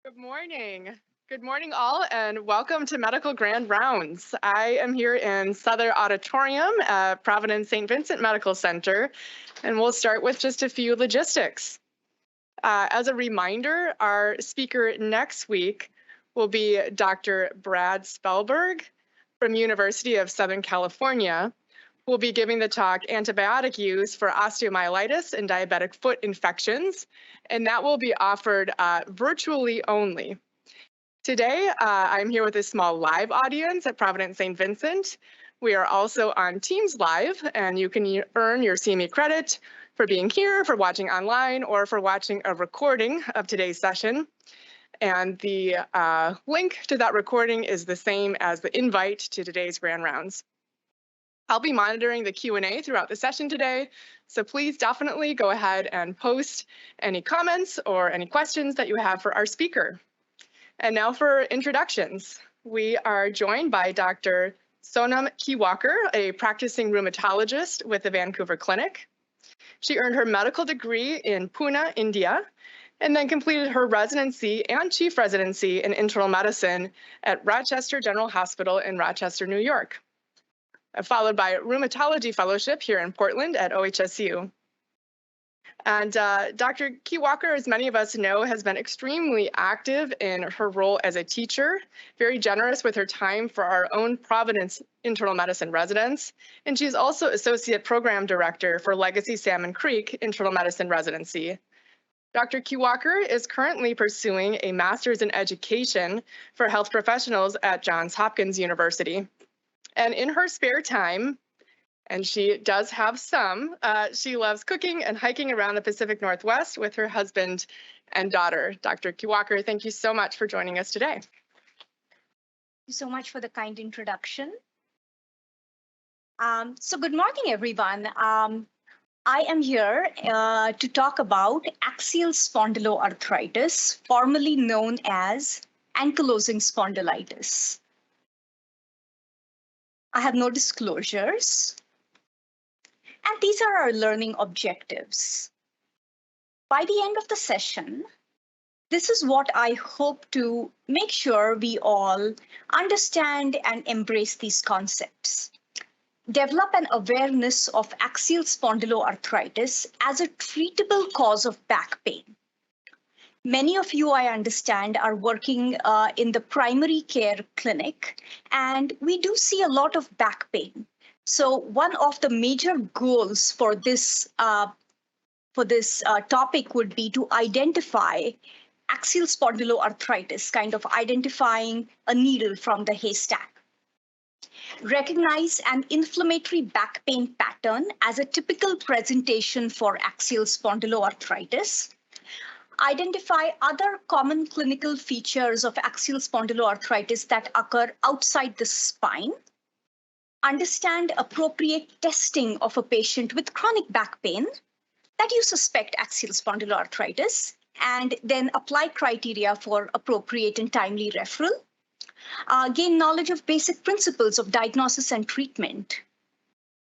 Good morning. Good morning, all, and welcome to Medical Grand Rounds. I am here in Southern Auditorium at Providence St. Vincent Medical Center, and we'll start with just a few logistics. As a reminder, our speaker next week will be Dr. Brad Spellberg from University of Southern California, who will be giving the talk Antibiotic Use for Osteomyelitis and Diabetic Foot Infections, and that will be offered virtually only. Today, I'm here with a small live audience at Providence St. Vincent. We are also on Teams Live, and you can earn your CME credit for being here, for watching online, or for watching a recording of today's session. And the link to that recording is the same as the invite to today's Grand Rounds. I'll be monitoring the Q&A throughout the session today, so please definitely go ahead and post any comments or any questions that you have for our speaker. And now for introductions. We are joined by Dr. Sonam Kiwalkar, a practicing rheumatologist with the Vancouver Clinic. She earned her medical degree in Pune, India, and then completed her residency and chief residency in internal medicine at Rochester General Hospital in Rochester, New York, followed by rheumatology fellowship here in Portland at OHSU. And Dr. Kiwalkar, as many of us know, has been extremely active in her role as a teacher, very generous with her time for our own Providence internal medicine residents. And she's also Associate Program Director for Legacy Salmon Creek Internal Medicine Residency. Dr. Kiwalkar is currently pursuing a master's in education for health professionals at Johns Hopkins University. And in her spare time, and she does have some, she loves cooking and hiking around the Pacific Northwest with her husband and daughter. Dr. Kiwalkar, thank you so much for joining us today. Thank you so much for the kind introduction. So good morning, everyone. I am here to talk about axial spondyloarthritis, formerly known as ankylosing spondylitis. I have no disclosures. And these are our learning objectives. By the end of the session, this is what I hope to make sure we all understand and embrace these concepts. Develop an awareness of axial spondyloarthritis as a treatable cause of back pain. Many of you, I understand, are working in the primary care clinic, and we do see a lot of back pain. So one of the major goals for this topic would be to identify axial spondyloarthritis, kind of identifying a needle from the haystack. Recognize an inflammatory back pain pattern as a typical presentation for axial spondyloarthritis. Identify other common clinical features of axial spondyloarthritis that occur outside the spine. Understand appropriate testing of a patient with chronic back pain that you suspect axial spondyloarthritis, and then apply criteria for appropriate and timely referral. Gain knowledge of basic principles of diagnosis and treatment.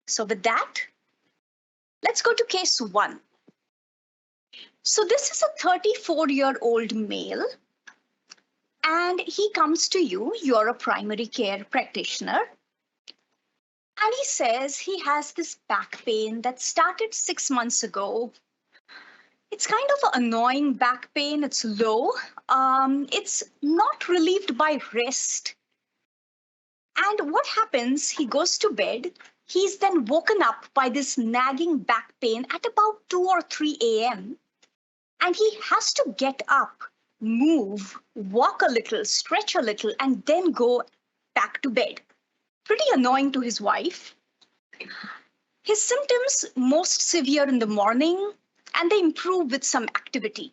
So with that, let's go to case 1. So this is a 34-year-old male, and he comes to you. You're a primary care practitioner. And he says he has this back pain that started 6 months ago. It's kind of an annoying back pain. It's low. It's not relieved by rest. And what happens, he goes to bed. He's then woken up by this nagging back pain at about 2 or 3 a.m. And he has to get up, move, walk a little, stretch a little, and then go back to bed. Pretty annoying to his wife. His symptoms most severe in the morning, and they improve with some activity.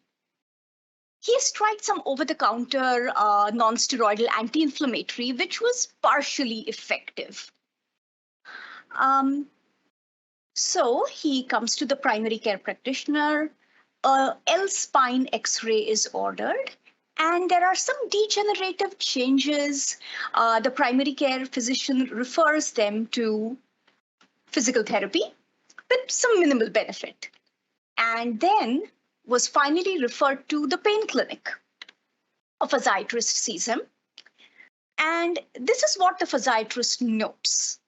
He has tried some over-the-counter non-steroidal anti-inflammatory, which was partially effective. So he comes to the primary care practitioner. A L-spine X-ray is ordered. And there are some degenerative changes. The primary care physician refers them to physical therapy with some minimal benefit. And then was finally referred to the pain clinic. a physiatrist sees him. And this is what the physiatrist notes.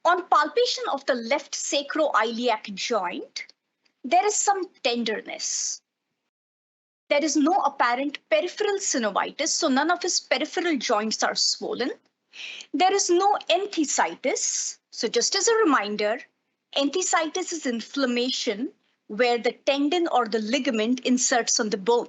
On palpation of the left sacroiliac joint, there is some tenderness. There is no apparent peripheral synovitis, so none of his peripheral joints are swollen. There is no enthesitis. So just as a reminder, enthesitis is inflammation where the tendon or the ligament inserts on the bone.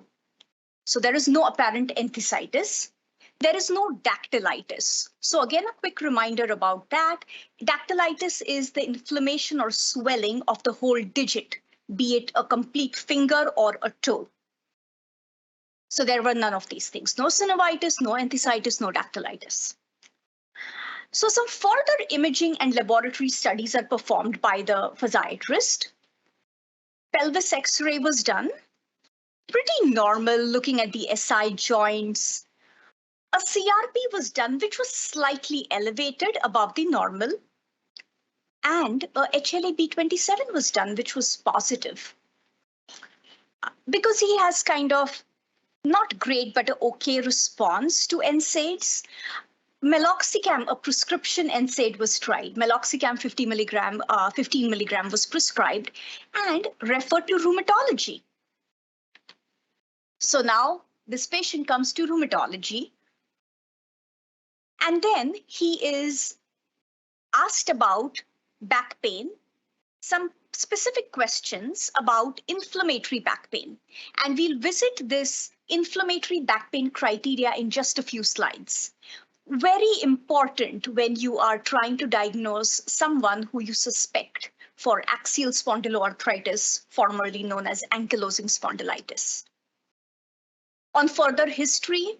So there is no apparent enthesitis. There is no dactylitis. So again, a quick reminder about that. Dactylitis is the inflammation or swelling of the whole digit, be it a complete finger or a toe. So there were none of these things. No synovitis, no enthesitis, no dactylitis. So some further imaging and laboratory studies are performed by the physiatrist. Pelvis X-ray was done. Pretty normal, looking at the SI joints. A CRP was done, which was slightly elevated above the normal. And a HLA-B27 was done, which was positive. Because he has kind of not great, but an okay response to NSAIDs. Meloxicam, a prescription NSAID, was tried. Meloxicam 15 milligram was prescribed and referred to rheumatology. So now this patient comes to rheumatology, and then he is asked about back pain, some specific questions about inflammatory back pain. And we'll visit this inflammatory back pain criteria in just a few slides. Very important when you are trying to diagnose someone who you suspect for axial spondyloarthritis, formerly known as ankylosing spondylitis. On further history,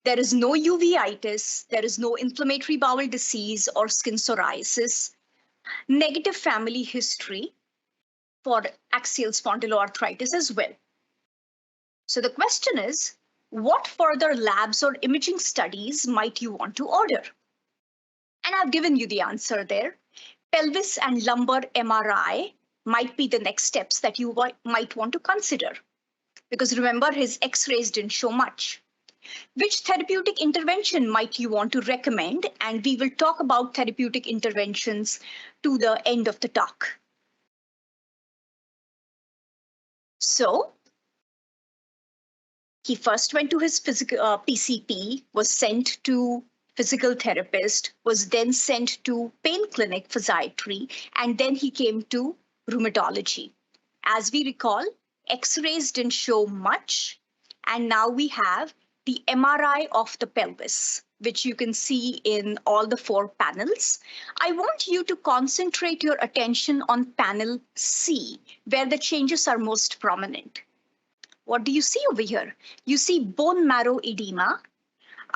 there is no uveitis, there is no inflammatory bowel disease or skin psoriasis, negative family history for axial spondyloarthritis as well. So the question is, what further labs or imaging studies might you want to order? And I've given you the answer there. Pelvis and lumbar MRI might be the next steps that you might want to consider. Because remember, his X-rays didn't show much. Which therapeutic intervention might you want to recommend? And we will talk about therapeutic interventions to the end of the talk. So he first went to his physical PCP, was sent to physical therapist, was then sent to pain clinic physiatry, and then he came to rheumatology. As we recall, X-rays didn't show much, and now we have the MRI of the pelvis, which you can see in all the 4 panels. I want you to concentrate your attention on panel C, where the changes are most prominent. What do you see over here? You see bone marrow edema.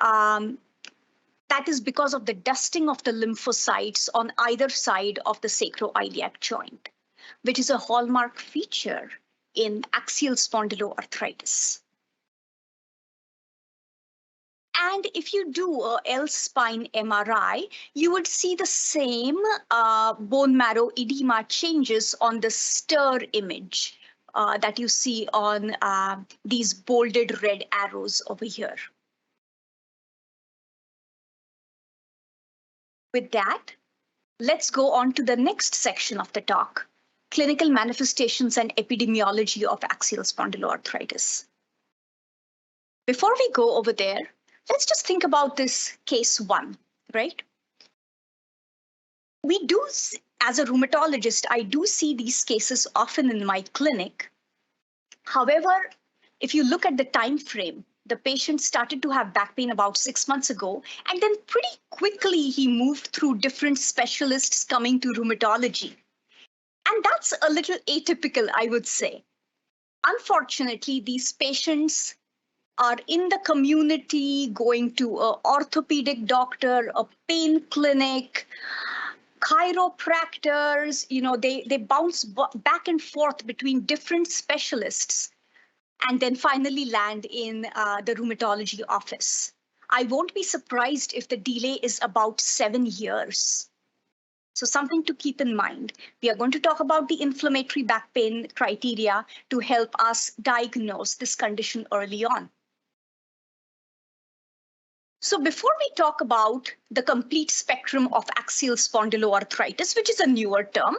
That is because of the dusting of the lymphocytes on either side of the sacroiliac joint, which is a hallmark feature in axial spondyloarthritis. And if you do a L-spine MRI, you would see the same bone marrow edema changes on the STIR image that you see on these bolded red arrows over here. With that, let's go on to the next section of the talk, clinical manifestations and epidemiology of axial spondyloarthritis. Before we go over there, let's just think about this case 1, right? We do, as a rheumatologist, I do see these cases often in my clinic. However, if you look at the time frame, the patient started to have back pain about 6 months ago, and then pretty quickly he moved through different specialists coming to rheumatology. And that's a little atypical, I would say. Unfortunately, these patients are in the community, going to an orthopedic doctor, a pain clinic, chiropractors, they bounce back and forth between different specialists and then finally land in the rheumatology office. I won't be surprised if the delay is about 7 years. So something to keep in mind. We are going to talk about the inflammatory back pain criteria to help us diagnose this condition early on. So before we talk about the complete spectrum of axial spondyloarthritis, which is a newer term,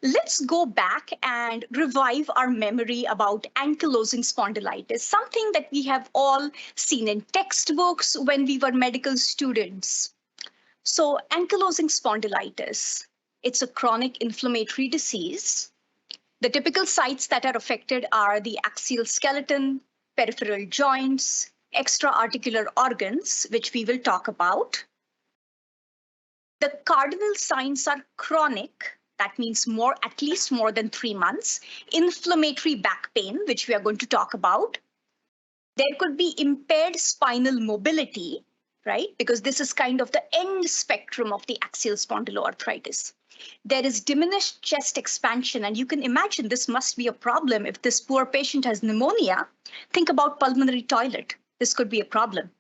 let's go back and revive our memory about ankylosing spondylitis, something that we have all seen in textbooks when we were medical students. So ankylosing spondylitis, it's a chronic inflammatory disease. The typical sites that are affected are the axial skeleton, peripheral joints, extra-articular organs, which we will talk about. The cardinal signs are chronic, that means at least more than 3 months, inflammatory back pain, which we are going to talk about. There could be impaired spinal mobility, right? Because this is kind of the end spectrum of the axial spondyloarthritis. There is diminished chest expansion, and you can imagine this must be a problem if this poor patient has pneumonia. Think about pulmonary toilet. This could be a problem.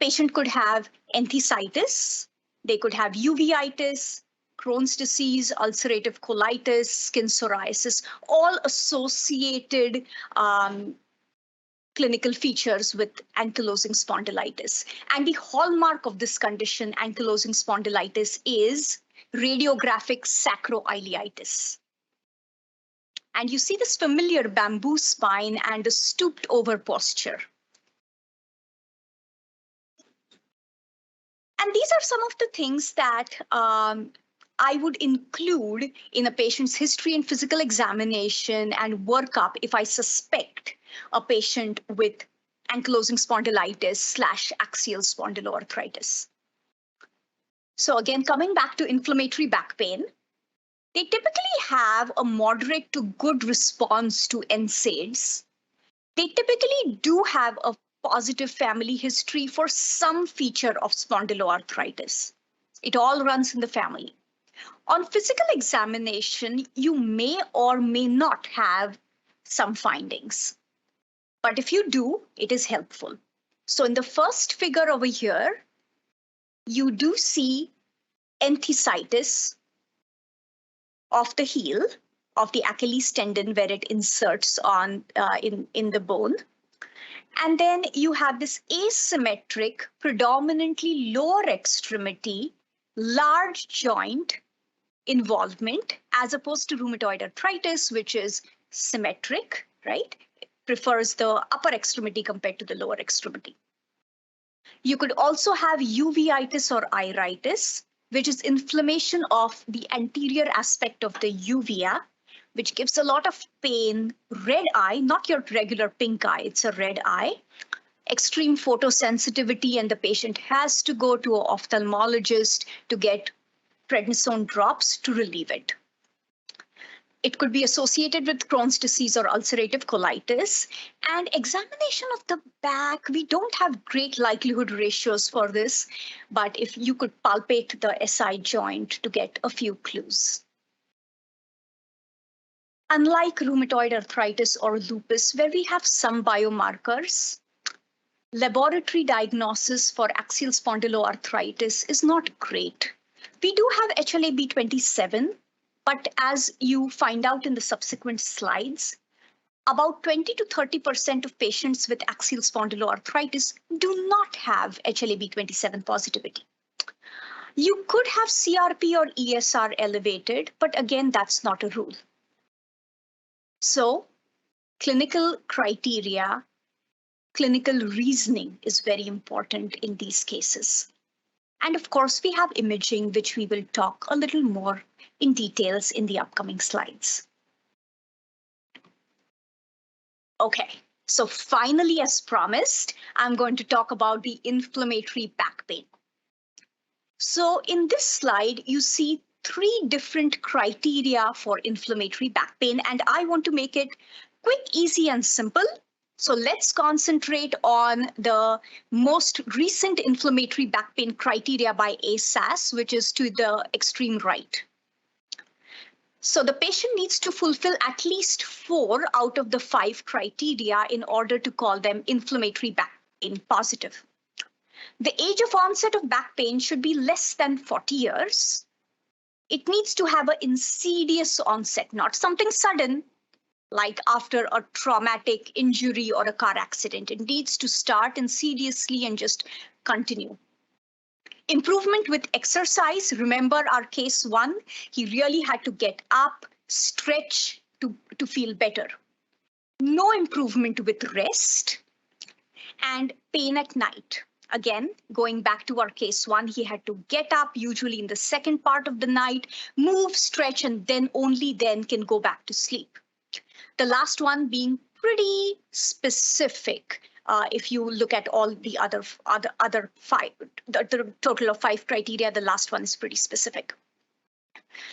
Patient could have enthesitis, they could have uveitis, Crohn's disease, ulcerative colitis, skin psoriasis, all associated clinical features with ankylosing spondylitis. And the hallmark of this condition, ankylosing spondylitis, is radiographic sacroiliitis. And you see this familiar bamboo spine and a stooped over posture. And these are some of the things that I would include in a patient's history and physical examination and workup if I suspect a patient with ankylosing spondylitis / axial spondyloarthritis. So again, coming back to inflammatory back pain, they typically have a moderate to good response to NSAIDs. They typically do have a positive family history for some feature of spondyloarthritis. It all runs in the family. On physical examination, you may or may not have some findings. But if you do, it is helpful. So in the first figure over here, you do see enthesitis of the heel of the Achilles tendon where it inserts on in the bone. And then you have this asymmetric, predominantly lower extremity, large joint involvement, as opposed to rheumatoid arthritis, which is symmetric, right? It prefers the upper extremity compared to the lower extremity. You could also have uveitis or iritis, which is inflammation of the anterior aspect of the uvea, which gives a lot of pain, red eye, not your regular pink eye, it's a red eye, extreme photosensitivity, and the patient has to go to an ophthalmologist to get prednisone drops to relieve it. It could be associated with Crohn's disease or ulcerative colitis. And examination of the back, we don't have great likelihood ratios for this, but if you could palpate the SI joint to get a few clues. Unlike rheumatoid arthritis or lupus, where we have some biomarkers, laboratory diagnosis for axial spondyloarthritis is not great. We do have HLA-B27, but as you find out in the subsequent slides, about 20 to 30% of patients with axial spondyloarthritis do not have HLA-B27 positivity. You could have CRP or ESR elevated, but again, that's not a rule. So clinical criteria, clinical reasoning is very important in these cases. And of course, we have imaging, which we will talk a little more in details in the upcoming slides. Okay, so finally, as promised, I'm going to talk about the inflammatory back pain. So in this slide, you see 3 different criteria for inflammatory back pain, and I want to make it quick, easy, and simple. So let's concentrate on the most recent inflammatory back pain criteria by ASAS, which is to the extreme right. So the patient needs to fulfill at least 4 out of the 5 criteria in order to call them inflammatory back pain positive. The age of onset of back pain should be less than 40 years. It needs to have an insidious onset, not something sudden, like after a traumatic injury or a car accident. It needs to start insidiously and just continue. Improvement with exercise. Remember our case one, he really had to get up, stretch to feel better. No improvement with rest and pain at night. Again, going back to our case one, he had to get up, usually in the second part of the night, move, stretch, and then only then can go back to sleep. The last one being pretty specific. If you look at all the other five, the total of 5 criteria, the last one is pretty specific.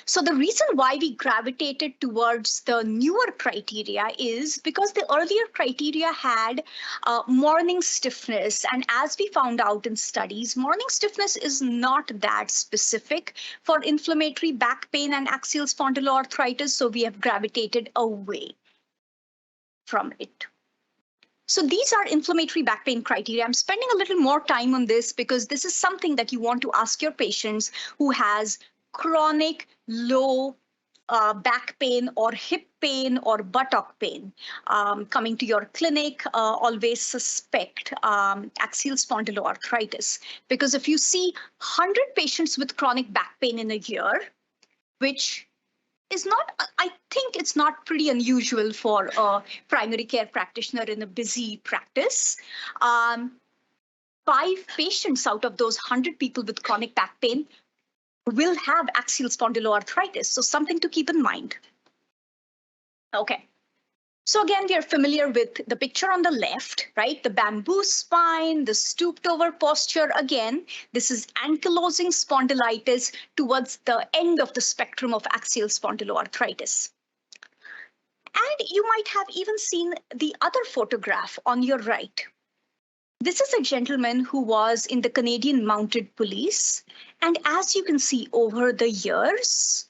So the reason why we gravitated towards the newer criteria is because the earlier criteria had morning stiffness. And as we found out in studies, morning stiffness is not that specific for inflammatory back pain and axial spondyloarthritis. So we have gravitated away from it. So these are inflammatory back pain criteria. I'm spending a little more time on this because this is something that you want to ask your patients who has chronic low back pain or hip pain or buttock pain. Coming to your clinic, always suspect axial spondyloarthritis, because if you see 100 patients with chronic back pain in a year, which is not, I think it's not pretty unusual for a primary care practitioner in a busy practice. 5 patients out of those 100 people with chronic back pain will have axial spondyloarthritis. So something to keep in mind. Okay. So again, we are familiar with the picture on the left, right? The bamboo spine, the stooped over posture. Again, this is ankylosing spondylitis towards the end of the spectrum of axial spondyloarthritis. And you might have even seen the other photograph on your right. This is a gentleman who was in the Canadian Mounted Police. And as you can see over the years,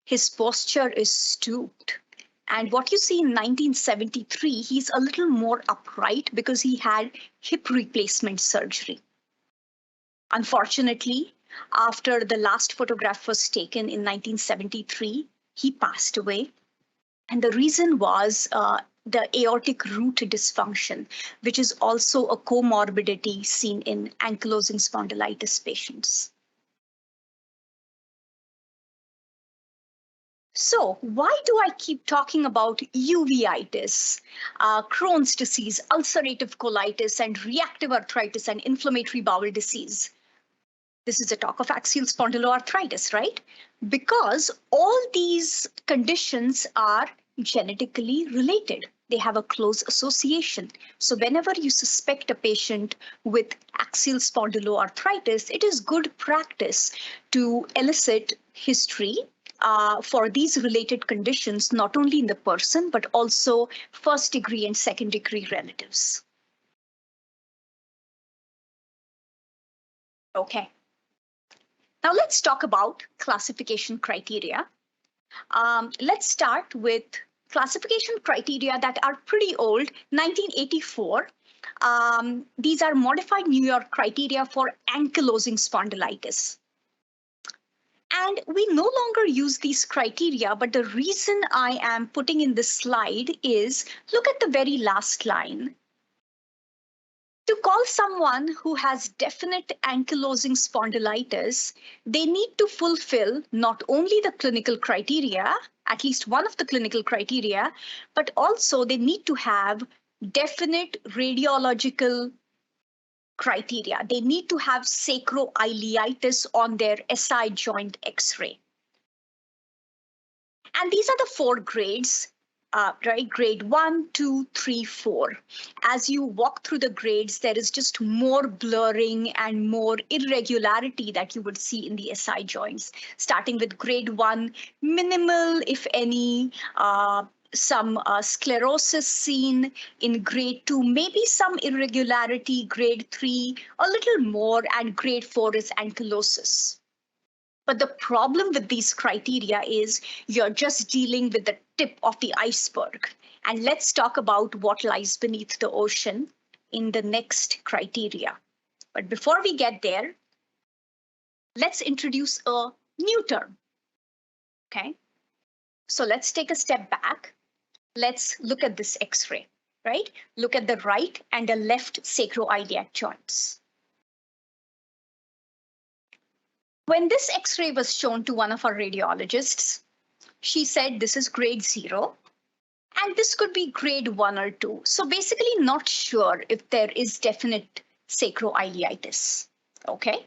his posture is stooped. And what you see in 1973, he's a little more upright because he had hip replacement surgery. Unfortunately, after the last photograph was taken in 1973, he passed away. And the reason was the aortic root dysfunction, which is also a comorbidity seen in ankylosing spondylitis patients. So why do I keep talking about uveitis, Crohn's disease, ulcerative colitis, and reactive arthritis and inflammatory bowel disease? This is a talk of axial spondyloarthritis, right? Because all these conditions are genetically related. They have a close association. So whenever you suspect a patient with axial spondyloarthritis, it is good practice to elicit history for these related conditions, not only in the person, but also first degree and second degree relatives. Okay. Now let's talk about classification criteria. Let's start with classification criteria that are pretty old, 1984. These are modified New York criteria for ankylosing spondylitis. And we no longer use these criteria, but the reason I am putting in this slide is, look at the very last line. To call someone who has definite ankylosing spondylitis, they need to fulfill not only the clinical criteria, at least one of the clinical criteria, but also they need to have definite radiological criteria. They need to have sacroiliitis on their SI joint X-ray. And these are the 4 grades. Right, grade 1, 2, 3, 4. As you walk through the grades, there is just more blurring and more irregularity that you would see in the SI joints. Starting with grade 1, minimal, if any, some sclerosis seen. In grade 2, maybe some irregularity. Grade 3, a little more, and grade 4 is ankylosis. But the problem with these criteria is you're just dealing with the tip of the iceberg. And let's talk about what lies beneath the ocean in the next criteria. But before we get there, let's introduce a new term. Okay. So let's take a step back. Let's look at this X-ray, right? Look at the right and the left sacroiliac joints. When this X-ray was shown to one of our radiologists, she said this is grade 0 and this could be grade 1 or 2. So basically not sure if there is definite sacroiliitis. Okay.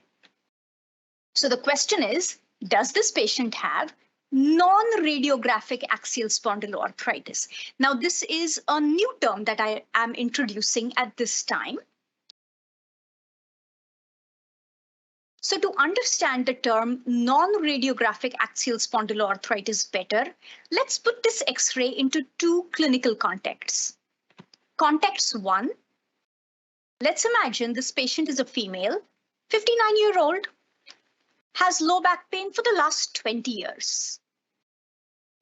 So the question is, does this patient have non-radiographic axial spondyloarthritis? Now, this is a new term that I am introducing at this time. So to understand the term non-radiographic axial spondyloarthritis better, let's put this X-ray into two clinical contexts. Context 1, let's imagine this patient is a female, 59-year-old, has low back pain for the last 20 years.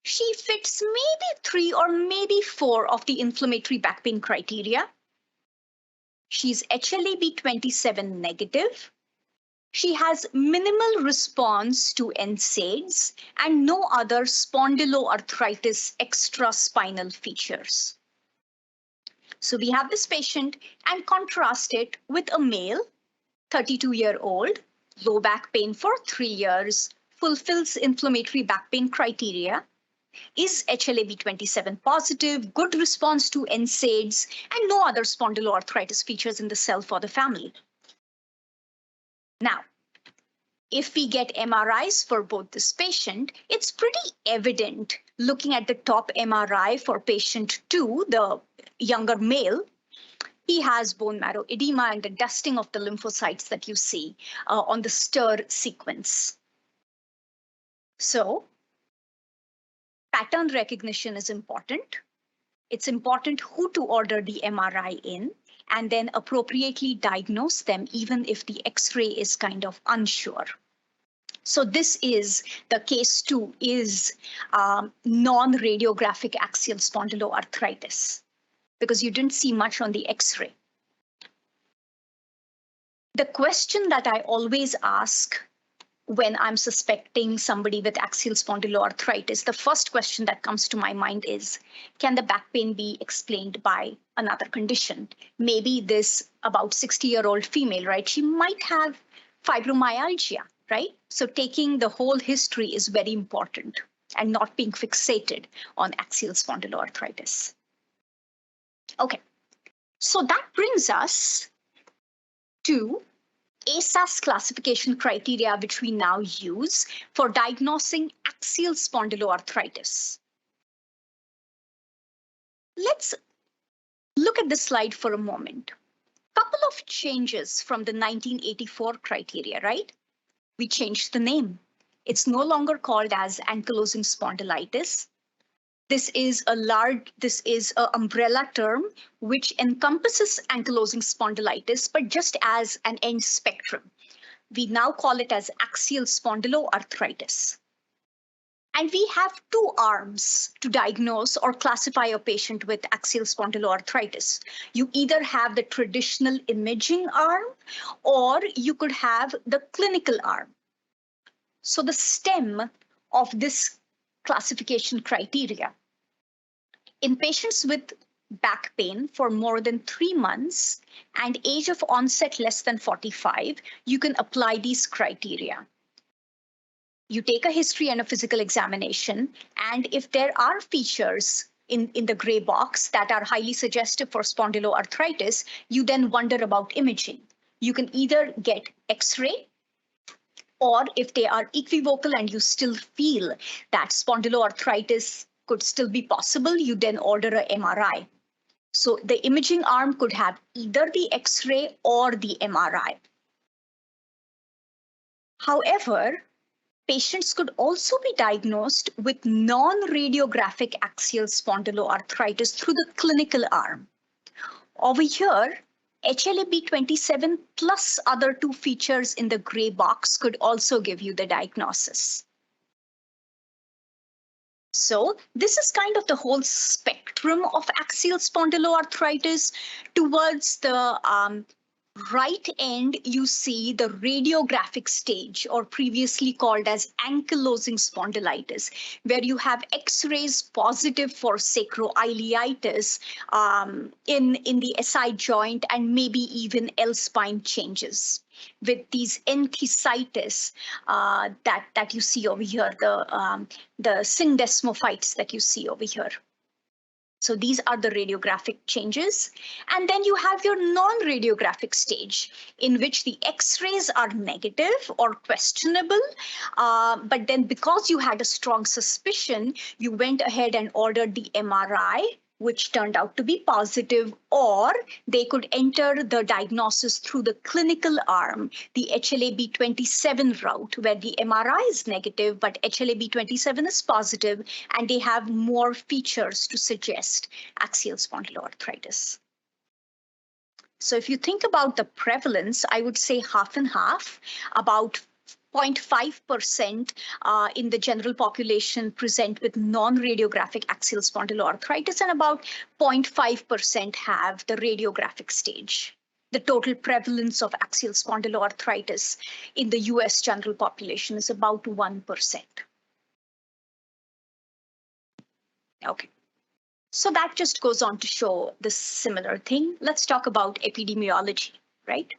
She fits maybe 3 or maybe 4 of the inflammatory back pain criteria. She's HLA-B27 negative. She has minimal response to NSAIDs and no other spondyloarthritis extraspinal features. So we have this patient and contrast it with a male, 32-year-old, low back pain for 3 years, fulfills inflammatory back pain criteria, is HLA-B27 positive, good response to NSAIDs, and no other spondyloarthritis features in the self or the family. Now, if we get MRIs for both this patient, it's pretty evident looking at the top MRI for patient 2, the younger male, he has bone marrow edema and the dusting of the lymphocytes that you see on the stir sequence. So, pattern recognition is important. It's important who to order the MRI in and then appropriately diagnose them even if the X-ray is kind of unsure. So this is the case 2 is non-radiographic axial spondyloarthritis because you didn't see much on the X-ray. The question that I always ask when I'm suspecting somebody with axial spondyloarthritis, the first question that comes to my mind is, can the back pain be explained by another condition? Maybe this about 60-year-old female, right? She might have fibromyalgia, right? So taking the whole history is very important and not being fixated on axial spondyloarthritis. Okay, so that brings us to ASAS classification criteria, which we now use for diagnosing axial spondyloarthritis. Let's look at this slide for a moment. Couple of changes from the 1984 criteria, right? We changed the name. It's no longer called as ankylosing spondylitis. This is an umbrella term which encompasses ankylosing spondylitis, but just as an end spectrum. We now call it as axial spondyloarthritis. And we have two arms to diagnose or classify a patient with axial spondyloarthritis. You either have the traditional imaging arm or you could have the clinical arm. So the stem of this classification criteria. In patients with back pain for more than 3 months and age of onset less than 45, you can apply these criteria. You take a history and a physical examination, and if there are features in the gray box that are highly suggestive for spondyloarthritis, you then wonder about imaging. You can either get X-ray, or if they are equivocal and you still feel that spondyloarthritis could still be possible, you then order a MRI. So the imaging arm could have either the X-ray or the MRI. However, patients could also be diagnosed with non-radiographic axial spondyloarthritis through the clinical arm. Over here, HLA-B27 plus other 2 features in the gray box could also give you the diagnosis. So this is kind of the whole spectrum of axial spondyloarthritis towards the right end, you see the radiographic stage, or previously called as ankylosing spondylitis, where you have X-rays positive for sacroiliitis in the SI joint and maybe even L-spine changes with these enthesitis that you see over here, the syndesmophytes that you see over here. So these are the radiographic changes. And then you have your non-radiographic stage, in which the X-rays are negative or questionable. But then because you had a strong suspicion, you went ahead and ordered the MRI, which turned out to be positive, or they could enter the diagnosis through the clinical arm, the HLA-B27 route, where the MRI is negative, but HLA-B27 is positive, and they have more features to suggest axial spondyloarthritis. So if you think about the prevalence, I would say half and half, about 0.5% in the general population present with non-radiographic axial spondyloarthritis, and about 0.5% have the radiographic stage. The total prevalence of axial spondyloarthritis in the US general population is about 1%. Okay. So that just goes on to show the similar thing. Let's talk about epidemiology, right?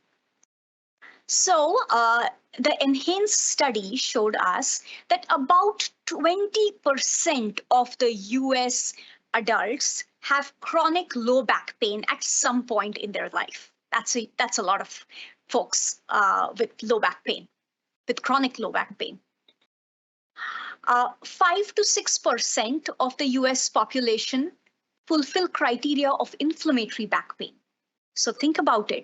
So the enhanced study showed us that about 20% of the US adults have chronic low back pain at some point in their life. That's a lot of folks with low back pain, with chronic low back pain. 5 to 6% of the US population fulfill criteria of inflammatory back pain. So think about it.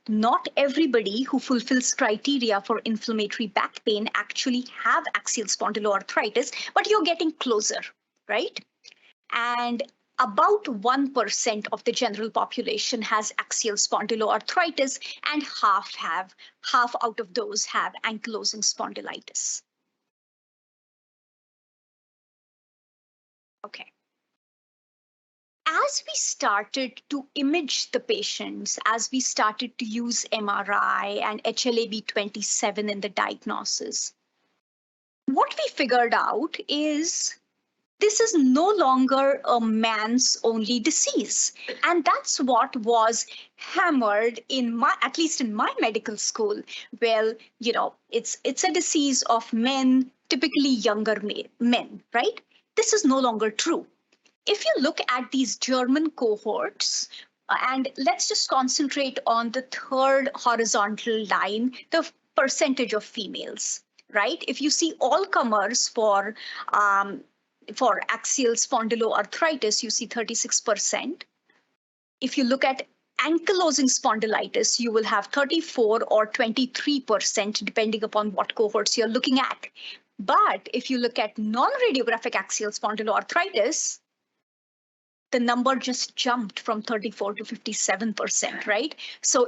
Not everybody who fulfills criteria for inflammatory back pain actually have axial spondyloarthritis, but you're getting closer, right? And about 1% of the general population has axial spondyloarthritis, and half out of those have ankylosing spondylitis. Okay. As we started to image the patients, as we started to use MRI and HLA-B27 in the diagnosis, what we figured out is this is no longer a man's only disease. And that's what was hammered at least in my medical school. Well, it's a disease of men, typically younger men, right? This is no longer true. If you look at these German cohorts, and let's just concentrate on the third horizontal line, the percentage of females, right? If you see all comers for axial spondyloarthritis, you see 36%. If you look at ankylosing spondylitis, you will have 34 or 23%, depending upon what cohorts you're looking at. But if you look at non-radiographic axial spondyloarthritis, the number just jumped from 34 to 57%, right? So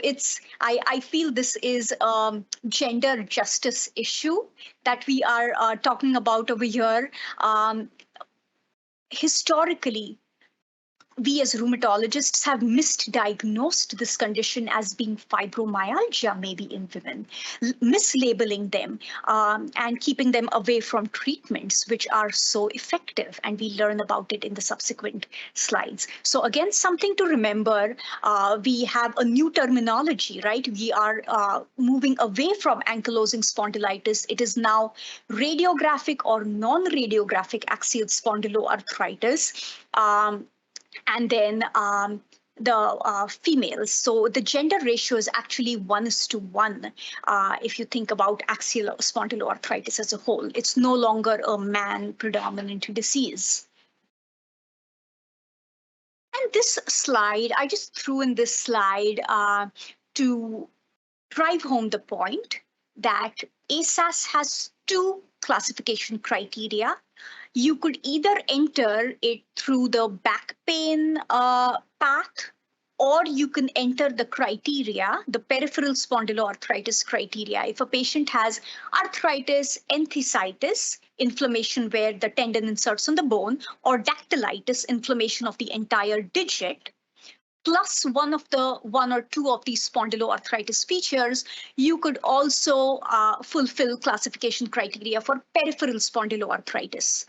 I feel this is a gender justice issue that we are talking about over here. Historically, we as rheumatologists have misdiagnosed this condition as being fibromyalgia, maybe in women, mislabeling them and keeping them away from treatments which are so effective. And we learn about it in the subsequent slides. So again, something to remember, we have a new terminology, right? We are moving away from ankylosing spondylitis. It is now radiographic or non-radiographic axial spondyloarthritis. And then the females. So the gender ratio is actually 1:1 if you think about axial spondyloarthritis as a whole. It's no longer a man predominant disease. And this slide, I just threw in this slide to drive home the point that ASAS has two classification criteria. You could either enter it through the back pain path, or you can enter the criteria, the peripheral spondyloarthritis criteria. If a patient has arthritis, enthesitis, inflammation where the tendon inserts on the bone, or dactylitis, inflammation of the entire digit, plus one or two of these spondyloarthritis features, you could also fulfill classification criteria for peripheral spondyloarthritis,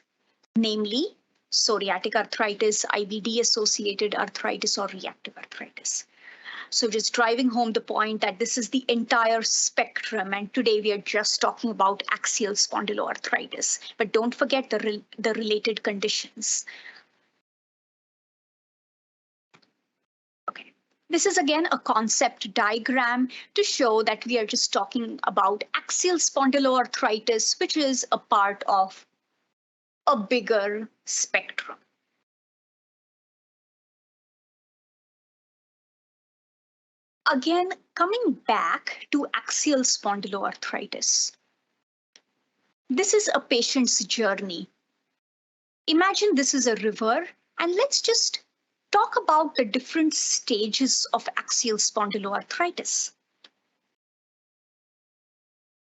namely psoriatic arthritis, IBD-associated arthritis, or reactive arthritis. So just driving home the point that this is the entire spectrum, and today we are just talking about axial spondyloarthritis. But don't forget the related conditions. Okay. This is again a concept diagram to show that we are just talking about axial spondyloarthritis, which is a part of a bigger spectrum. Again, coming back to axial spondyloarthritis. This is a patient's journey. Imagine this is a river, and let's just talk about the different stages of axial spondyloarthritis.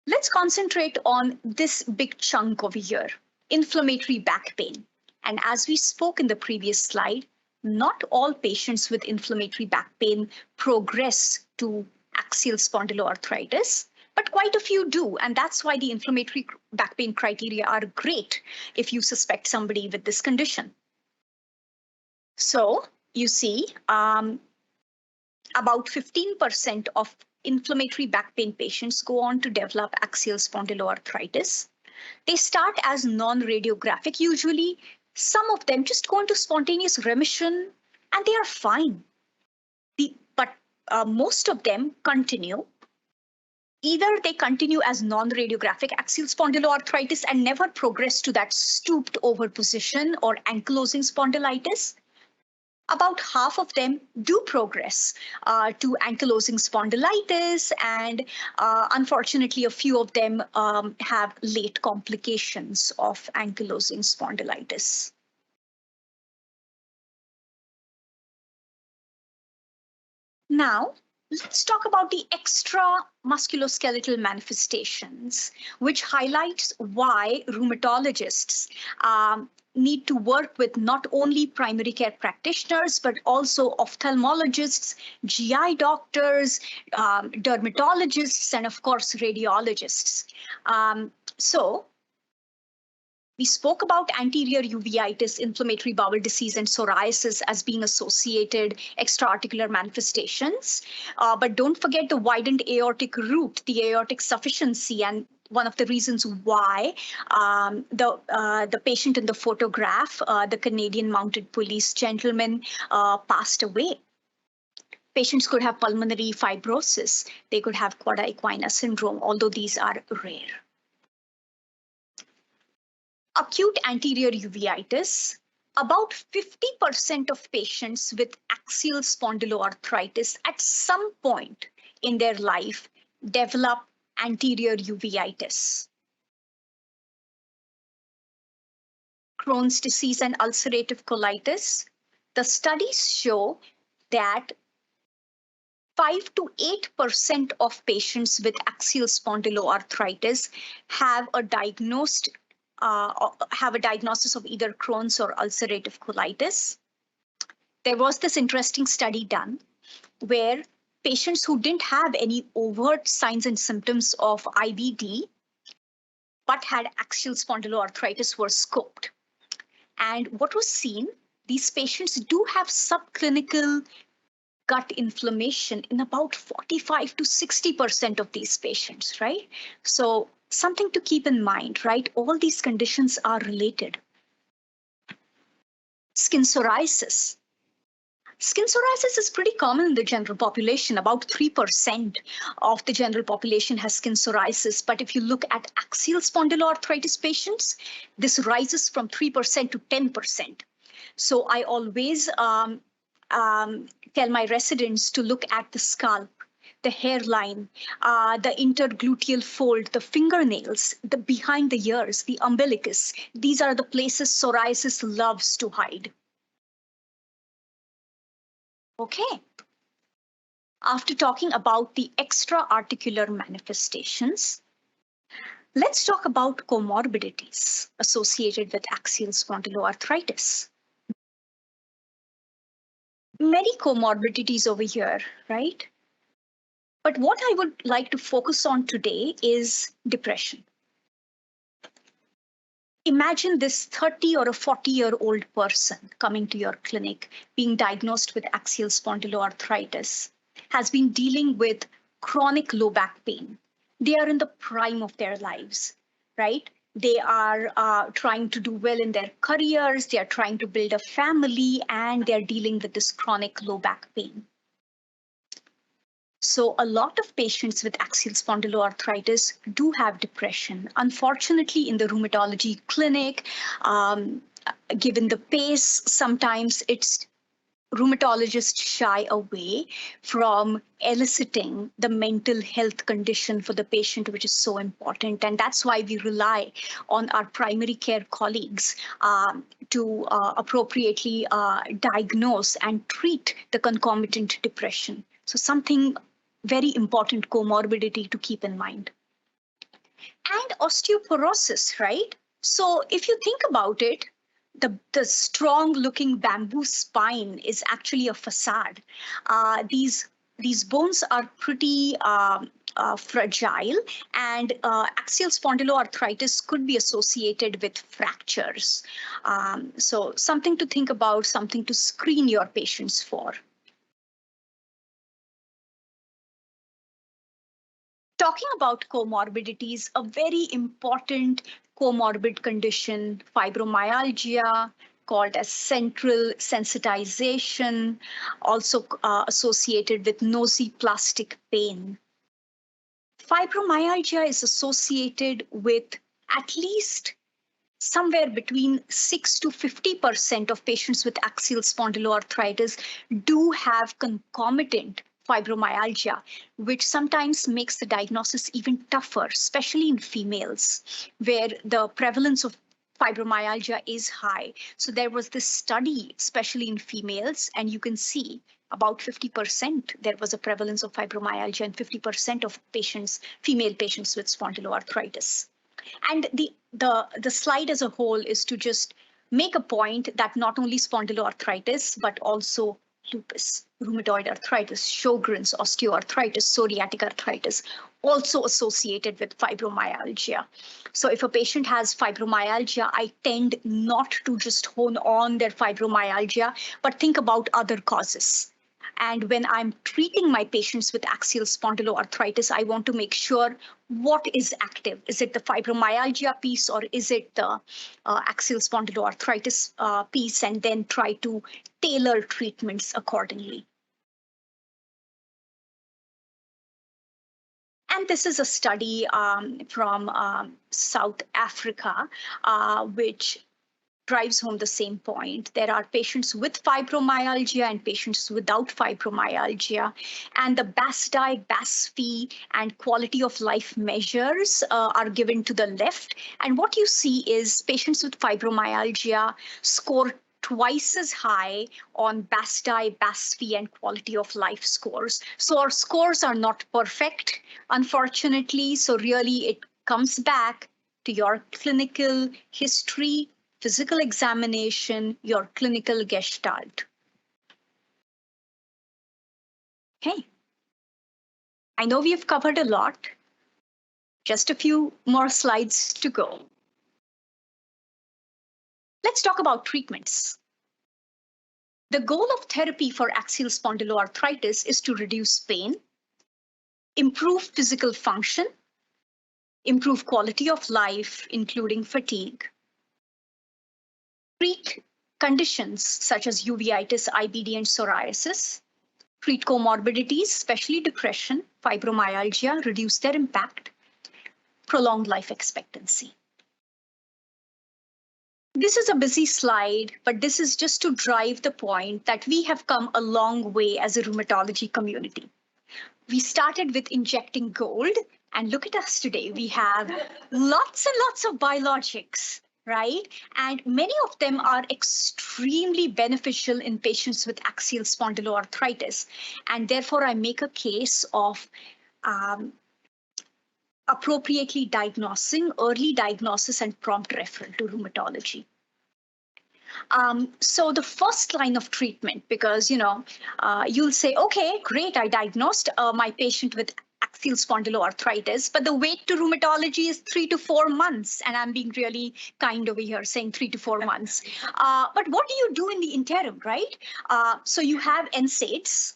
Let's concentrate on this big chunk over here, inflammatory back pain. And as we spoke in the previous slide, not all patients with inflammatory back pain progress to axial spondyloarthritis, but quite a few do. And that's why the inflammatory back pain criteria are great if you suspect somebody with this condition. So you see, about 15% of inflammatory back pain patients go on to develop axial spondyloarthritis. They start as non-radiographic usually. Some of them just go into spontaneous remission and they are fine. But most of them continue. Either they continue as non-radiographic axial spondyloarthritis and never progress to that stooped over position or ankylosing spondylitis. About half of them do progress to ankylosing spondylitis, and unfortunately, a few of them have late complications of ankylosing spondylitis. Now, let's talk about the extra musculoskeletal manifestations, which highlights why rheumatologists need to work with not only primary care practitioners, but also ophthalmologists, GI doctors, dermatologists, and of course, radiologists. So we spoke about anterior uveitis, inflammatory bowel disease, and psoriasis as being associated extraarticular manifestations. But don't forget the widened aortic root, the aortic sufficiency, and one of the reasons why the patient in the photograph, the Canadian Mounted Police gentleman, passed away. Patients could have pulmonary fibrosis. They could have quad equina syndrome, although these are rare. Acute anterior uveitis. About 50% of patients with axial spondyloarthritis at some point in their life develop anterior uveitis. Crohn's disease and ulcerative colitis. The studies show that 5 to 8% of patients with axial spondyloarthritis have a diagnosis of either Crohn's or ulcerative colitis. There was this interesting study done where patients who didn't have any overt signs and symptoms of IBD but had axial spondyloarthritis were scoped. And what was seen, these patients do have subclinical gut inflammation in about 45 to 60% of these patients, right? So something to keep in mind, right? All these conditions are related. Skin psoriasis. Skin psoriasis is pretty common in the general population. About 3% of the general population has skin psoriasis. But if you look at axial spondyloarthritis patients, this rises from 3% to 10%. So I always tell my residents to look at the scalp, the hairline, the intergluteal fold, the fingernails, the behind the ears, the umbilicus. These are the places psoriasis loves to hide. Okay. After talking about the extra-articular manifestations, let's talk about comorbidities associated with axial spondyloarthritis. Many comorbidities over here, right? But what I would like to focus on today is depression. Imagine this 30 or a 40-year-old person coming to your clinic, being diagnosed with axial spondyloarthritis, has been dealing with chronic low back pain. They are in the prime of their lives, right? They are trying to do well in their careers, they are trying to build a family, and they're dealing with this chronic low back pain. So a lot of patients with axial spondyloarthritis do have depression. Unfortunately, in the rheumatology clinic, given the pace, sometimes it's rheumatologists shy away from eliciting the mental health condition for the patient, which is so important. And that's why we rely on our primary care colleagues to appropriately diagnose and treat the concomitant depression. So something very important comorbidity to keep in mind. And osteoporosis, right? So if you think about it, the strong looking bamboo spine is actually a facade. These bones are pretty fragile, and axial spondyloarthritis could be associated with fractures. So something to think about, something to screen your patients for. Talking about comorbidities, a very important comorbid condition, fibromyalgia, called as central sensitization, also associated with nociplastic pain. Fibromyalgia is associated with at least somewhere between 6 to 50% of patients with axial spondyloarthritis do have concomitant fibromyalgia, which sometimes makes the diagnosis even tougher, especially in females, where the prevalence of fibromyalgia is high. So there was this study, especially in females, and you can see about 50% there was a prevalence of fibromyalgia and 50% of patients, female patients with spondyloarthritis. And the slide as a whole is to just make a point that not only spondyloarthritis, but also lupus, rheumatoid arthritis, Sjogren's, osteoarthritis, psoriatic arthritis, also associated with fibromyalgia. So if a patient has fibromyalgia, I tend not to just hone on their fibromyalgia, but think about other causes. And when I'm treating my patients with axial spondyloarthritis, I want to make sure what is active. Is it the fibromyalgia piece, or is it the axial spondyloarthritis piece, and then try to tailor treatments accordingly. And this is a study from South Africa, which drives home the same point. There are patients with fibromyalgia and patients without fibromyalgia, and the BASDI, BASFI, and quality of life measures are given to the left. And what you see is patients with fibromyalgia score twice as high on BASDI, BASFI, and quality of life scores. So our scores are not perfect, unfortunately. So really it comes back to your clinical history, physical examination, your clinical gestalt. Okay. I know we have covered a lot. Just a few more slides to go. Let's talk about treatments. The goal of therapy for axial spondyloarthritis is to reduce pain, improve physical function, improve quality of life, including fatigue, treat conditions such as uveitis, IBD, and psoriasis, treat comorbidities, especially depression, fibromyalgia, reduce their impact, prolonged life expectancy. This is a busy slide, but this is just to drive the point that we have come a long way as a rheumatology community. We started with injecting gold, and look at us today. We have lots and lots of biologics, right? And many of them are extremely beneficial in patients with axial spondyloarthritis. And therefore, I make a case of appropriately diagnosing, early diagnosis, and prompt referral to rheumatology. So the first line of treatment, because you'll say, okay, great, I diagnosed my patient with axial spondyloarthritis, but the wait to rheumatology is 3 to 4 months, and I'm being really kind over here, saying 3 to 4 months. But what do you do in the interim, right? So you have NSAIDs.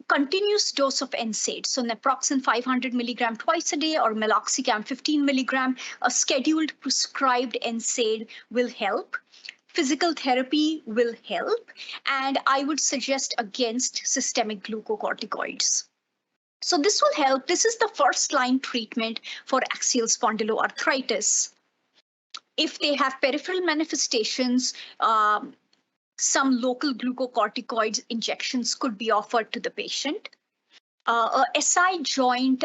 Continuous dose of NSAID, so naproxen 500 milligram twice a day or meloxicam 15 milligram, a scheduled prescribed NSAID will help. Physical therapy will help, and I would suggest against systemic glucocorticoids. So this will help. This is the first line treatment for axial spondyloarthritis. If they have peripheral manifestations, some local glucocorticoid injections could be offered to the patient. A SI joint,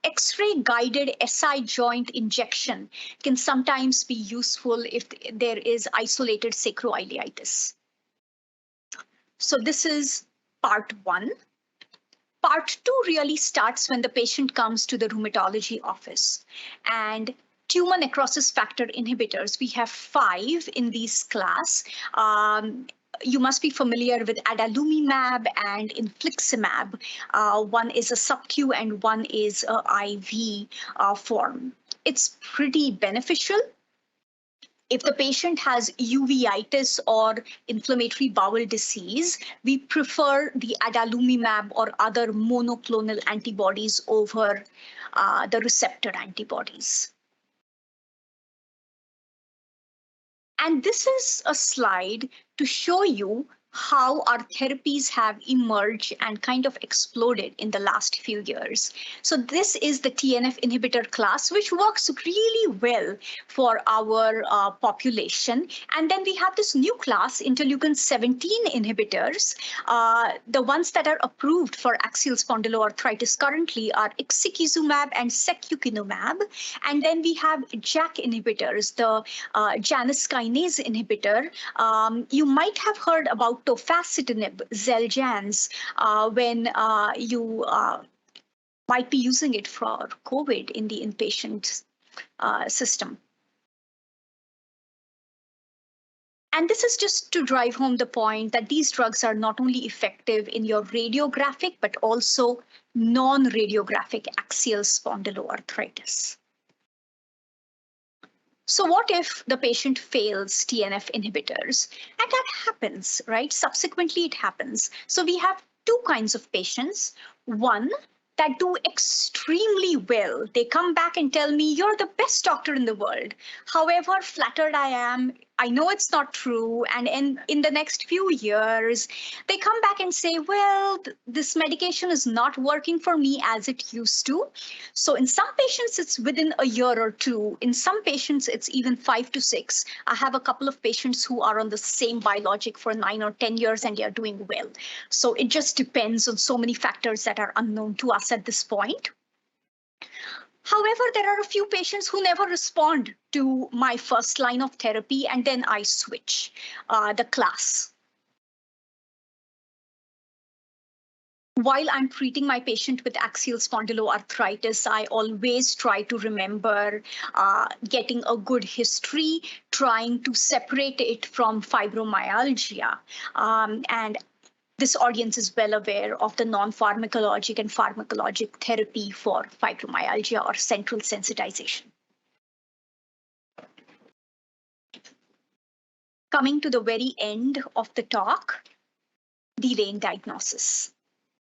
X-ray guided SI joint injection can sometimes be useful if there is isolated sacroiliitis. So this is part one. Part two really starts when the patient comes to the rheumatology office. And tumor necrosis factor inhibitors, we have 5 in this class. You must be familiar with adalimumab and infliximab. One is a sub-Q and one is a IV form. It's pretty beneficial. If the patient has uveitis or inflammatory bowel disease, we prefer the adalimumab or other monoclonal antibodies over the receptor antibodies. And this is a slide to show you how our therapies have emerged and kind of exploded in the last few years. So this is the TNF inhibitor class, which works really well for our population. And then we have this new class, interleukin-17 inhibitors. The ones that are approved for axial spondyloarthritis currently are ixekizumab and secukinumab. And then we have JAK inhibitors, the Janus kinase inhibitor. You might have heard about tofacitinib, Xeljanz, when you might be using it for COVID in the inpatient system. And this is just to drive home the point that these drugs are not only effective in your radiographic, but also non-radiographic axial spondyloarthritis. So what if the patient fails TNF inhibitors? And that happens, right? Subsequently, it happens. So we have 2 kinds of patients. One that do extremely well. They come back and tell me, you're the best doctor in the world. However flattered I am, I know it's not true. And in the next few years, they come back and say, well, this medication is not working for me as it used to. So in some patients, it's within a year or 2. In some patients, it's even 5 to 6. I have a couple of patients who are on the same biologic for 9 or 10 years and they are doing well. So it just depends on so many factors that are unknown to us at this point. However, there are a few patients who never respond to my first line of therapy, and then I switch the class. While I'm treating my patient with axial spondyloarthritis, I always try to remember getting a good history, trying to separate it from fibromyalgia. And this audience is well aware of the non-pharmacologic and pharmacologic therapy for fibromyalgia or central sensitization. Coming to the very end of the talk, delay in diagnosis.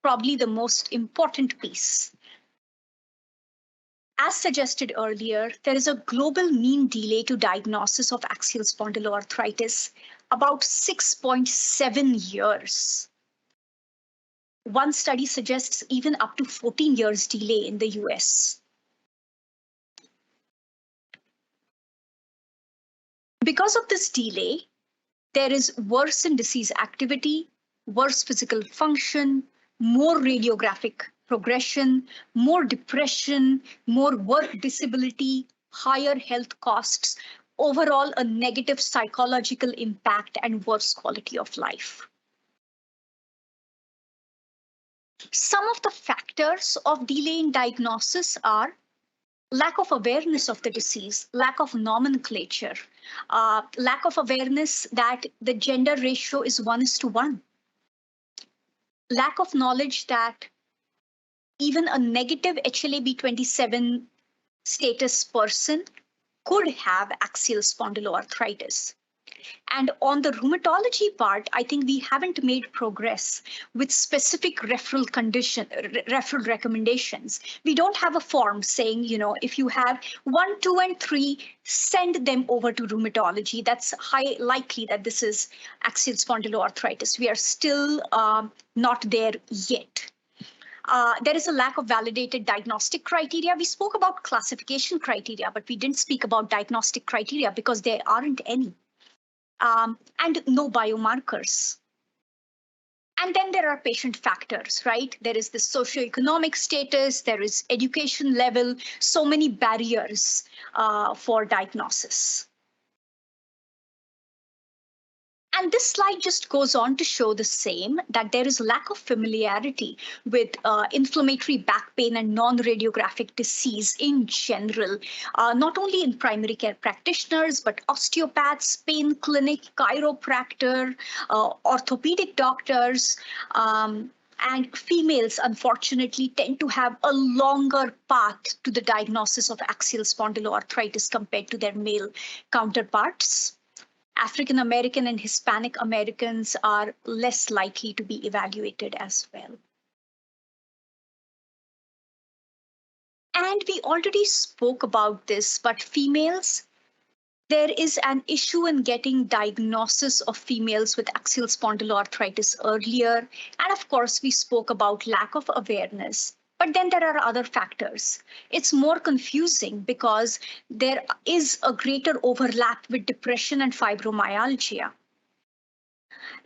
Probably the most important piece. As suggested earlier, there is a global mean delay to diagnosis of axial spondyloarthritis, about 6.7 years. One study suggests even up to 14 years delay in the US. Because of this delay, there is worsened disease activity, worse physical function, more radiographic progression, more depression, more work disability, higher health costs, overall a negative psychological impact and worse quality of life. Some of the factors of delay in diagnosis are lack of awareness of the disease, lack of nomenclature, Lack of awareness that the gender ratio is 1:1. Lack of knowledge that even a negative HLA-B27 status person could have axial spondyloarthritis. And on the rheumatology part, I think we haven't made progress with specific referral recommendations. We don't have a form saying, if you have 1, 2, and 3, send them over to rheumatology. That's high likely that this is axial spondyloarthritis. We are still not there yet. There is a lack of validated diagnostic criteria. We spoke about classification criteria, but we didn't speak about diagnostic criteria because there aren't any. And no biomarkers. And then there are patient factors, right? There is the socioeconomic status, there is education level, so many barriers for diagnosis. And this slide just goes on to show the same, that there is lack of familiarity with inflammatory back pain and non-radiographic disease in general, not only in primary care practitioners, but osteopaths, pain clinic, chiropractor, orthopedic doctors, and females, unfortunately, tend to have a longer path to the diagnosis of axial spondyloarthritis compared to their male counterparts. African American and Hispanic Americans are less likely to be evaluated as well. And we already spoke about this, but females, there is an issue in getting diagnosis of females with axial spondyloarthritis earlier. And of course, we spoke about lack of awareness. But then there are other factors. It's more confusing because there is a greater overlap with depression and fibromyalgia.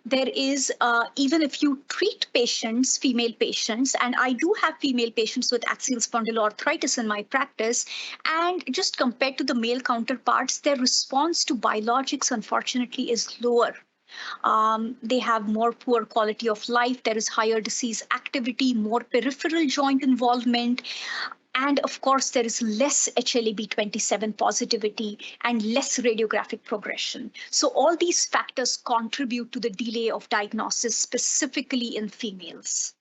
There is, even if you treat patients, female patients, and I do have female patients with axial spondyloarthritis in my practice, and just compared to the male counterparts, their response to biologics, unfortunately, is lower. They have more poor quality of life. There is higher disease activity, more peripheral joint involvement. And of course, there is less HLA-B27 positivity and less radiographic progression. So all these factors contribute to the delay of diagnosis, specifically in females.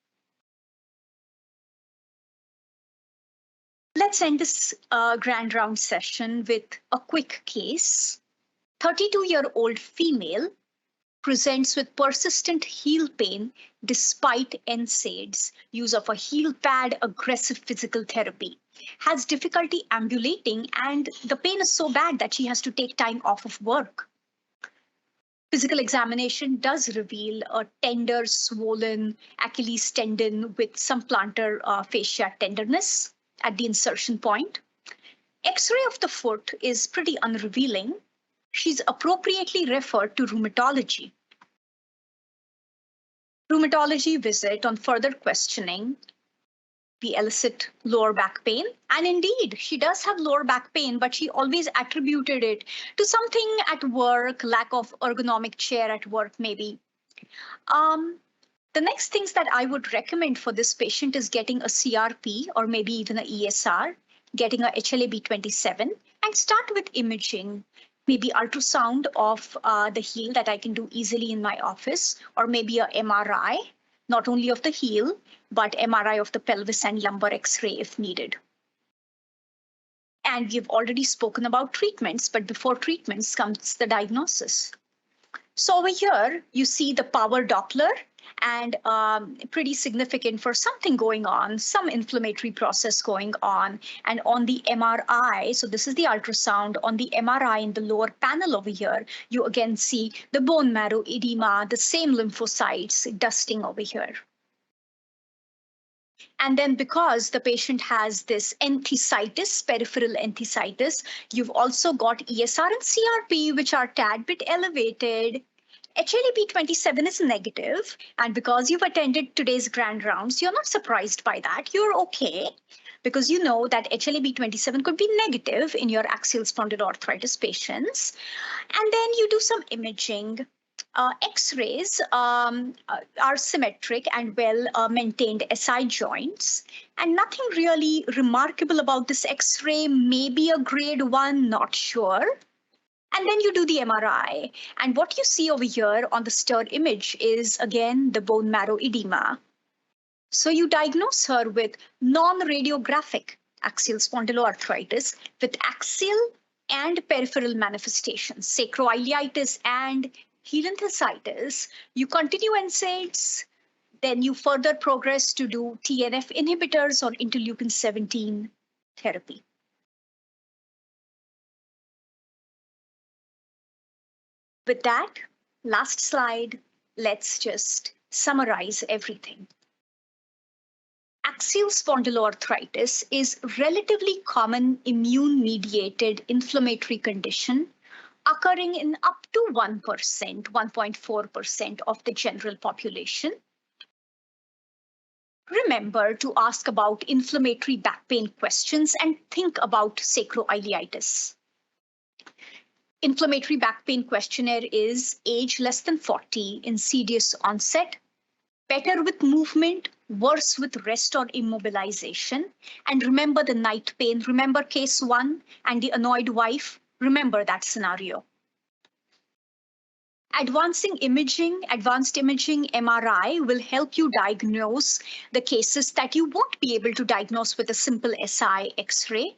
Let's end this grand round session with a quick case. 32-year-old female presents with persistent heel pain despite NSAIDs, use of a heel pad, aggressive physical therapy, has difficulty ambulating, and the pain is so bad that she has to take time off of work. Physical examination does reveal a tender, swollen Achilles tendon with some plantar fascia tenderness at the insertion point. X-ray of the foot is pretty unrevealing. She's appropriately referred to rheumatology. Rheumatology visit. On further questioning, we elicit lower back pain. And indeed, she does have lower back pain, but she always attributed it to something at work, lack of ergonomic chair at work, maybe. The next things that I would recommend for this patient is getting a CRP or maybe even a ESR, getting a HLA-B27, and start with imaging. Maybe ultrasound of the heel that I can do easily in my office, or maybe a MRI, not only of the heel, but MRI of the pelvis and lumbar X-ray if needed. And we've already spoken about treatments, but before treatments comes the diagnosis. So over here, you see the power Doppler, and pretty significant for something going on, some inflammatory process going on. And on the MRI, so this is the ultrasound, on the MRI in the lower panel over here, you again see the bone marrow edema, the same lymphocytes dusting over here. And then because the patient has this enthesitis, peripheral enthesitis, you've also got ESR and CRP, which are tad bit elevated. HLA-B27 is negative, and because you've attended today's grand rounds, you're not surprised by that. You're okay, because you know that HLA-B27 could be negative in your axial spondyloarthritis patients. And then you do some imaging. X-rays are symmetric and well maintained SI joints, and nothing really remarkable about this X-ray. Maybe a grade 1, not sure. And then you do the MRI. And what you see over here on the stirred image is, again, the bone marrow edema. So you diagnose her with non-radiographic axial spondyloarthritis with axial and peripheral manifestations, sacroiliitis and helanthasitis. You continue NSAIDs, then you further progress to do TNF inhibitors or interleukin 17 therapy. With that, last slide, let's just summarize everything. Axial spondyloarthritis is relatively common immune-mediated inflammatory condition occurring in up to 1%, 1.4% of the general population. Remember to ask about inflammatory back pain questions and think about sacroiliitis. Inflammatory back pain questionnaire is age less than 40, insidious onset, better with movement, worse with rest or immobilization. And remember the night pain. Remember case 1 and the annoyed wife. Remember that scenario. Advanced imaging, MRI will help you diagnose the cases that you won't be able to diagnose with a simple SI X-ray.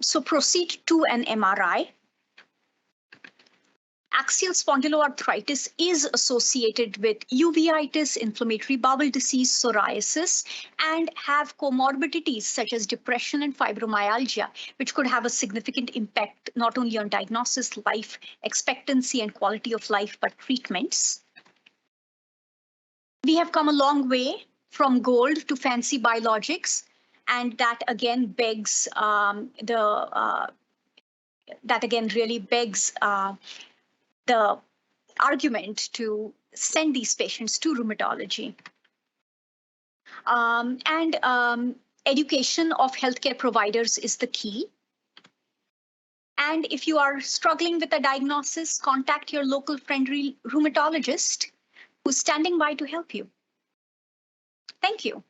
So proceed to an MRI. Axial spondyloarthritis is associated with uveitis, inflammatory bowel disease, psoriasis, and have comorbidities such as depression and fibromyalgia, which could have a significant impact not only on diagnosis, life expectancy, and quality of life, but treatments. We have come a long way from gold to fancy biologics, and that again begs really begs the argument to send these patients to rheumatology. Education of healthcare providers is the key. And if you are struggling with a diagnosis, contact your local friendly rheumatologist who's standing by to help you. Thank you.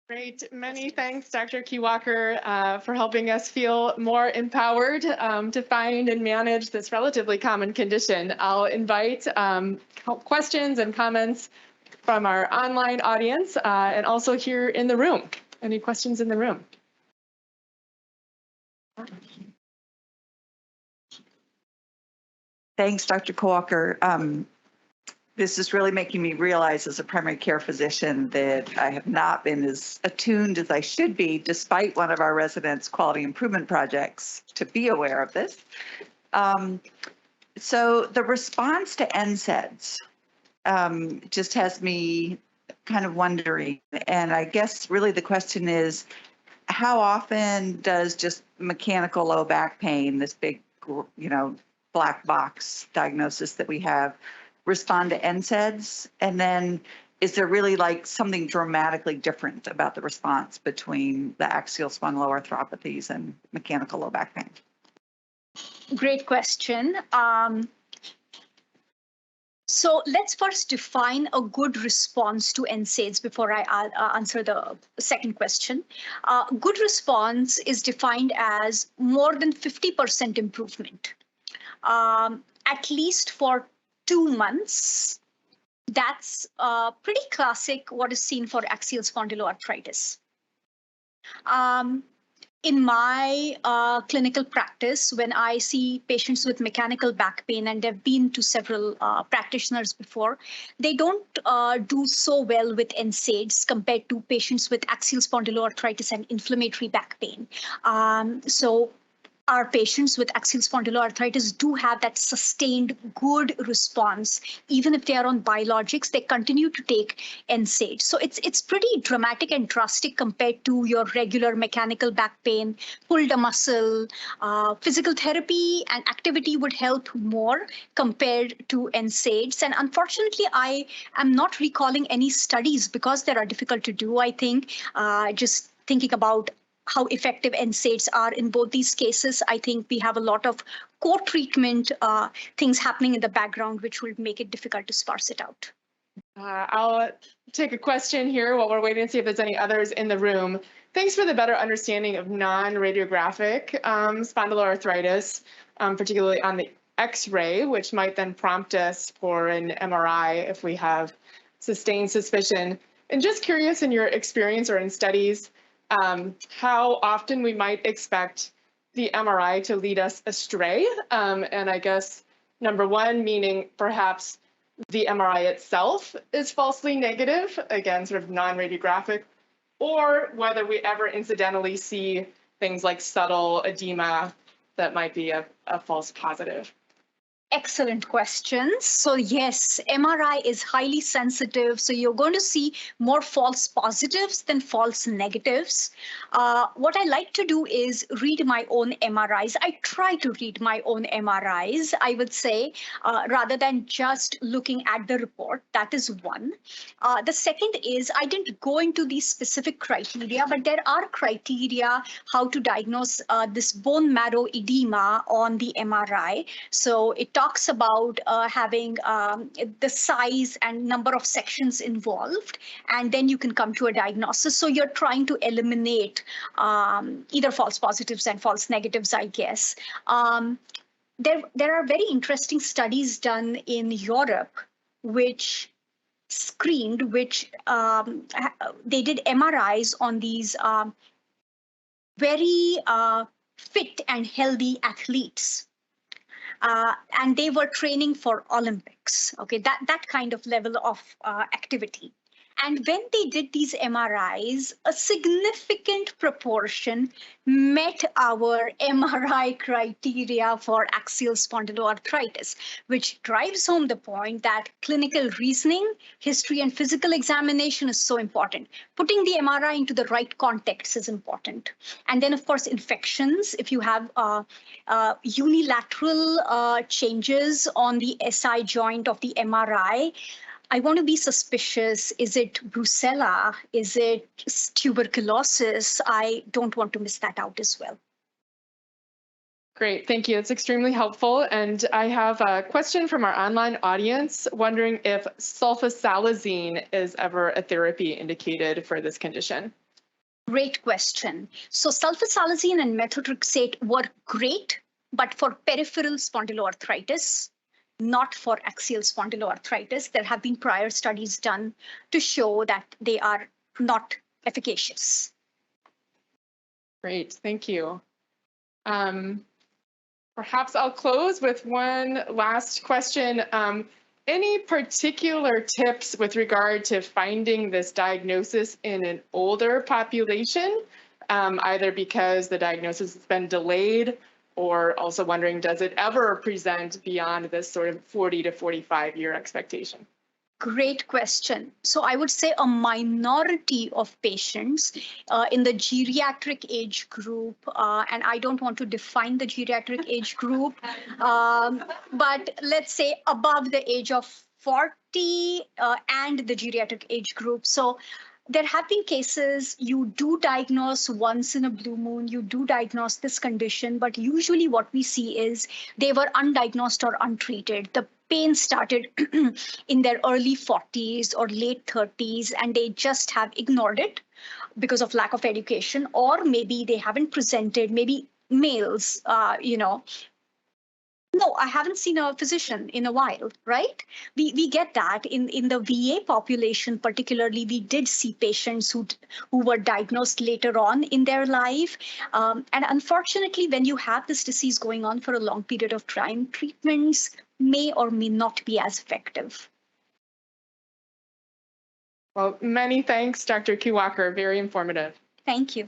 Great. Many thanks, Dr. Keywalker, for helping us feel more empowered to find and manage this relatively common condition. I'll invite questions and comments from our online audience and also here in the room. Any questions in the room? Thanks, Dr. Keywalker. This is really making me realize as a primary care physician that I have not been as attuned as I should be, despite one of our residents' quality improvement projects, to be aware of this. So the response to NSAIDs just has me kind of wondering, and I guess really the question is, how often does just mechanical low back pain, this big, black box diagnosis that we have, respond to NSAIDs? And then is there really like something dramatically different about the response between the axial spondyloarthropathies and mechanical low back pain? Great question. So let's first define a good response to NSAIDs before I answer the second question. Good response is defined as more than 50% improvement, at least for 2 months. That's pretty classic what is seen for axial spondyloarthritis. In my clinical practice, when I see patients with mechanical back pain, and I've been to several practitioners before, they don't do so well with NSAIDs compared to patients with axial spondyloarthritis and inflammatory back pain. So our patients with axial spondyloarthritis do have that sustained good response. Even if they are on biologics, they continue to take NSAID. So it's pretty dramatic and drastic compared to your regular mechanical back pain. Pulled a muscle, physical therapy and activity would help more compared to NSAIDs. And unfortunately, I am not recalling any studies because they are difficult to do, I think. Just thinking about how effective NSAIDs are in both these cases, I think we have a lot of co-treatment things happening in the background, which will make it difficult to sparse it out. I'll take a question here while we're waiting to see if there's any others in the room. Thanks for the better understanding of non-radiographic spondyloarthritis. particularly on the X-ray, which might then prompt us for an MRI if we have sustained suspicion. And just curious, in your experience or in studies, how often we might expect the MRI to lead us astray. And I guess number one, meaning perhaps the MRI itself is falsely negative, again, sort of non-radiographic, or whether we ever incidentally see things like subtle edema that might be a false positive. Excellent questions. So yes, MRI is highly sensitive. So you're going to see more false positives than false negatives. What I like to do is read my own MRIs. I try to read my own MRIs, I would say, rather than just looking at the report. That is one. The second is I didn't go into these specific criteria, but there are criteria how to diagnose this bone marrow edema on the MRI. So it talks about having the size and number of sections involved, and then you can come to a diagnosis. So you're trying to eliminate either false positives and false negatives, I guess. There are very interesting studies done in Europe which screened, they did MRIs on these very fit and healthy athletes. And they were training for Olympics, okay, that kind of level of activity. And when they did these MRIs, a significant proportion met our MRI criteria for axial spondyloarthritis, which drives home the point that clinical reasoning, history, and physical examination is so important. Putting the MRI into the right context is important. And then, of course, infections. If you have unilateral changes on the SI joint of the MRI, I want to be suspicious. Is it brucella? Is it tuberculosis? I don't want to miss that out as well. Great, thank you. It's extremely helpful. And I have a question from our online audience wondering if sulfasalazine is ever a therapy indicated for this condition. Great question. So sulfasalazine and methotrexate were great, but for peripheral spondyloarthritis, not for axial spondyloarthritis. There have been prior studies done to show that they are not efficacious. Great, thank you. Perhaps I'll close with one last question. Any particular tips with regard to finding this diagnosis in an older population, either because the diagnosis has been delayed, or also wondering, does it ever present beyond this sort of 40 to 45-year expectation? Great question. So I would say a minority of patients in the geriatric age group, and I don't want to define the geriatric age group, but let's say above the age of 40 and the geriatric age group. So there have been cases you do diagnose once in a blue moon, you do diagnose this condition, but usually what we see is they were undiagnosed or untreated. The pain started in their early 40s or late 30s, and they just have ignored it because of lack of education, or maybe they haven't presented, maybe males, no, I haven't seen a physician in a while, right? We get that in the VA population, particularly, we did see patients who were diagnosed later on in their life. And unfortunately, when you have this disease going on for a long period of time, treatments may or may not be as effective. Well, many thanks, Dr. Kiwaker. Very informative. Thank you.